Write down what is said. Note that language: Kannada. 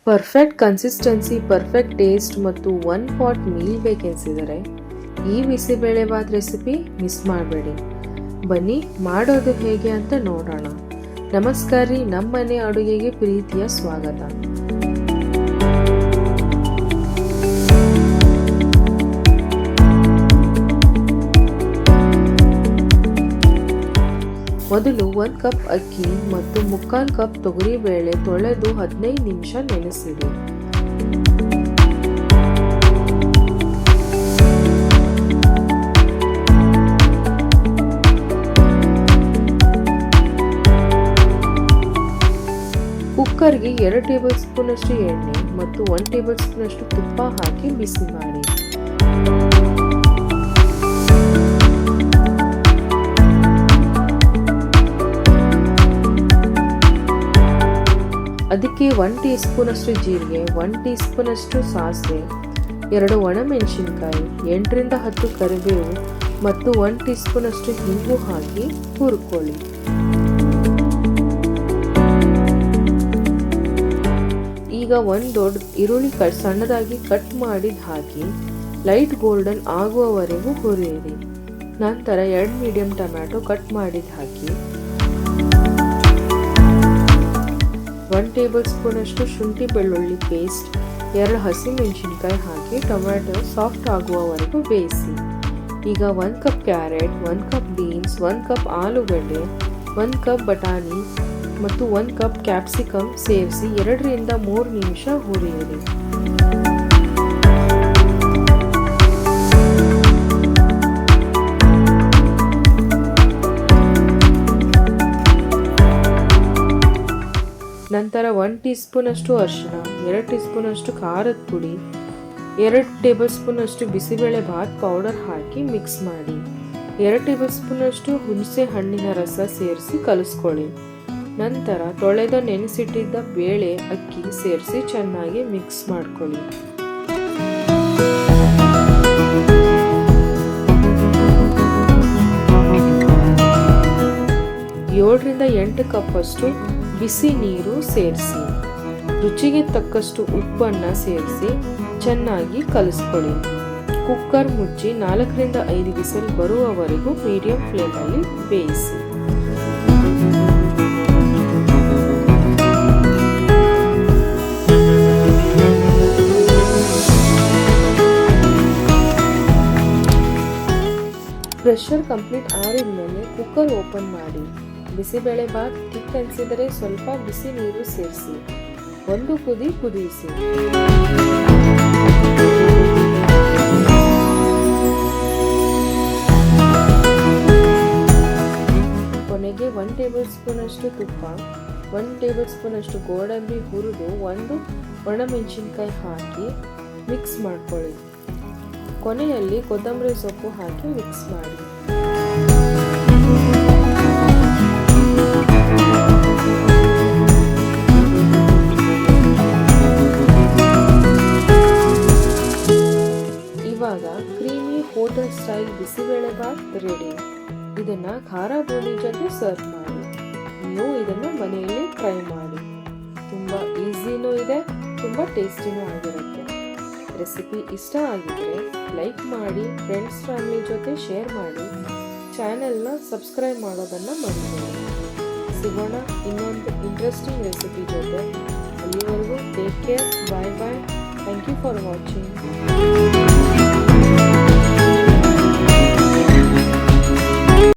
ಪರ್ಫೆಕ್ಟ್ ಕನ್ಸಿಸ್ಟೆನ್ಸಿ, ಪರ್ಫೆಕ್ಟ್ ಟೇಸ್ಟ್ ಮತ್ತು ಒನ್ ಪಾಟ್ ಮೀಲ್ ಬೇಕೆನಿಸಿದರೆ ಈ ಬಿಸಿಬೇಳೆಬಾತ್ ರೆಸಿಪಿ ಮಿಸ್ ಮಾಡಬೇಡಿ. ಬನ್ನಿ ಮಾಡೋದು ಹೇಗೆ ಅಂತ ನೋಡೋಣ. ನಮಸ್ಕಾರ ರೀ, ನಮ್ಮನೆ ಅಡುಗೆಗೆ ಪ್ರೀತಿಯ ಸ್ವಾಗತ. ಮೊದಲು 1 ಕಪ್ ಅಕ್ಕಿ ಮತ್ತು 3/4 ಕಪ್ ತೊಗರಿಬೇಳೆ ತೊಳೆದು 15 ನಿಮಿಷ ನೆನೆಸಿಡಿ. ಕುಕ್ಕರ್ಗೆ 2 ಟೇಬಲ್ ಸ್ಪೂನ್ ಅಷ್ಟು ಎಣ್ಣೆ ಮತ್ತು 1 ಟೇಬಲ್ ಸ್ಪೂನ್ ಅಷ್ಟು ತುಪ್ಪ ಹಾಕಿ ಬಿಸಿ ಮಾಡಿ. ಅದಕ್ಕೆ 1 ಟೀ ಸ್ಪೂನ್ ಅಷ್ಟು ಜೀರಿಗೆ, 1 ಟೀ ಸ್ಪೂನ್ ಅಷ್ಟು ಸಾಸಿವೆ, 2 ಒಣಮೆಣಸಿನಕಾಯಿ, 8 ರಿಂದ 10 ಕರಿಬೇವು ಮತ್ತು 1 ಟೀ ಸ್ಪೂನ್ ಅಷ್ಟು ಹಿಂಗು ಹಾಕಿ ಹುರ್ಕೊಳ್ಳಿ. ಈಗ 1 ದೊಡ್ಡ ಈರುಳ್ಳಿ ಸಣ್ಣದಾಗಿ ಕಟ್ ಮಾಡಿದ ಹಾಕಿ ಲೈಟ್ ಗೋಲ್ಡನ್ ಆಗುವವರೆಗೂ ಹುರಿಯಿರಿ. ನಂತರ 2 ಮೀಡಿಯಂ ಟೊಮ್ಯಾಟೊ ಕಟ್ ಮಾಡಿದ ಹಾಕಿ 1 ಟೇಬಲ್ ಸ್ಪೂನ್ ಅಷ್ಟು ಶುಂಠಿ ಬೆಳ್ಳುಳ್ಳಿ ಪೇಸ್ಟ್, 2 ಹಸಿಮೆಣಸಿನಕಾಯಿ ಹಾಕಿ ಟೊಮ್ಯಾಟೊ ಸಾಫ್ಟ್ ಆಗುವವರೆಗೂ ಬೇಯಿಸಿ. ಈಗ 1 cup carrot, 1 cup beans, 1 cup ಆಲೂಗಡ್ಡೆ, 1 ಕಪ್ ಬಟಾಣಿ ಮತ್ತು 1 ಕಪ್ ಕ್ಯಾಪ್ಸಿಕಮ್ ಸೇರಿಸಿ 2 ರಿಂದ 3 ನಿಮಿಷ ಹುರಿಯಿರಿ. ನಂತರ 1 ಟೀ ಸ್ಪೂನ್ ಅಷ್ಟು ಅರಿಶಿನ, 2 ಟೀ ಸ್ಪೂನ್ ಅಷ್ಟು ಖಾರದ ಪುಡಿ, 2 ಟೇಬಲ್ ಸ್ಪೂನ್ ಅಷ್ಟು ಬಿಸಿಬೇಳೆ ಭಾತ್ ಪೌಡರ್ ಹಾಕಿ ಮಿಕ್ಸ್ ಮಾಡಿ. 2 ಟೇಬಲ್ ಸ್ಪೂನ್ ಅಷ್ಟು ಹುಣಸೆ ಹಣ್ಣಿನ ರಸ ಸೇರಿಸಿ ಕಲಿಸ್ಕೊಳ್ಳಿ. ನಂತರ ತೊಳೆದ ನೆನೆಸಿಟ್ಟಿದ್ದ ಬೇಳೆ ಅಕ್ಕಿ ಸೇರಿಸಿ ಚೆನ್ನಾಗಿ ಮಿಕ್ಸ್ ಮಾಡ್ಕೊಳ್ಳಿ. 7 ರಿಂದ 8 ಕಪ್ ಅಷ್ಟು ಬಿಸಿ ನೀರು ಸೇರಿಸಿ ರುಚಿಗೆ ತಕ್ಕಷ್ಟು ಉಪ್ಪನ್ನು ಸೇರಿಸಿ ಚೆನ್ನಾಗಿ ಕಲಿಸ್ಕೊಳ್ಳಿ. ಕುಕ್ಕರ್ ಮುಚ್ಚಿ 4 ರಿಂದ 5 ವಿಸಿಲ್ ಬರುವವರೆಗೂ ಮೀಡಿಯಂ ಫ್ಲೇಮಲ್ಲಿ ಬೇಯಿಸಿ. ಪ್ರೆಷರ್ ಕಂಪ್ಲೀಟ್ ಆರಿದ ಮೇಲೆ ಕುಕ್ಕರ್ ಓಪನ್ ಮಾಡಿ. ಬಿಸಿಬೇಳೆ ಭಾತ್ ತಿಕ್ ಅನಿಸಿದರೆ ಸ್ವಲ್ಪ ಬಿಸಿ ನೀರು ಸೇರಿಸಿ 1 ಕುದಿ ಕುದಿಸಿ. ಕೊನೆಗೆ 1 ಟೇಬಲ್ ಸ್ಪೂನ್ ಅಷ್ಟು ತುಪ್ಪ, 1 ಟೇಬಲ್ ಸ್ಪೂನ್ ಅಷ್ಟು ಗೋಡಂಬಿ ಹುರಿದು 1 ಒಣಮೆಣಸಿನಕಾಯಿ ಹಾಕಿ ಮಿಕ್ಸ್ ಮಾಡ್ಕೊಳ್ಳಿ. ಕೊನೆಯಲ್ಲಿ ಕೊತ್ತಂಬರಿ ಸೊಪ್ಪು ಹಾಕಿ ಮಿಕ್ಸ್ ಮಾಡಿ. ಇವಾಗ creamy hotel style bisi bele bath ready. ಇದನ್ನ ಖಾರ ಬೂಂದಿ ಜೊತೆ ಸರ್ವ್ ಮಾಡಿ. ನೀವು ಇದನ್ನ ಮನೆಯಲ್ಲಿ ಟ್ರೈ ಮಾಡಿ. ತುಂಬಾ ಈಸಿನೂ ಇದೆ, ತುಂಬಾ ಟೇಸ್ಟಿನೂ ಆಗಿರುತ್ತೆ. ರೆಸಿಪಿ ಇಷ್ಟ ಆಗಿದ್ರೆ ಲೈಕ್ ಮಾಡಿ, ಫ್ರೆಂಡ್ಸ್ ಫ್ಯಾಮಿಲಿ ಜೊತೆ ಶೇರ್ ಮಾಡಿ, ಚಾನೆಲ್ನ ಸಬ್ಸ್ಕ್ರೈಬ್ ಮಾಡೋದನ್ನು ಮರಿಬೇಡಿ. ಸಿಗೋಣ ಇನ್ನೊಂದು ಇಂಟ್ರೆಸ್ಟಿಂಗ್ ರೆಸಿಪಿ ಜೊತೆ. ಅಲ್ಲಿವರೆಗೂ take care, bye bye. Thank you for watching.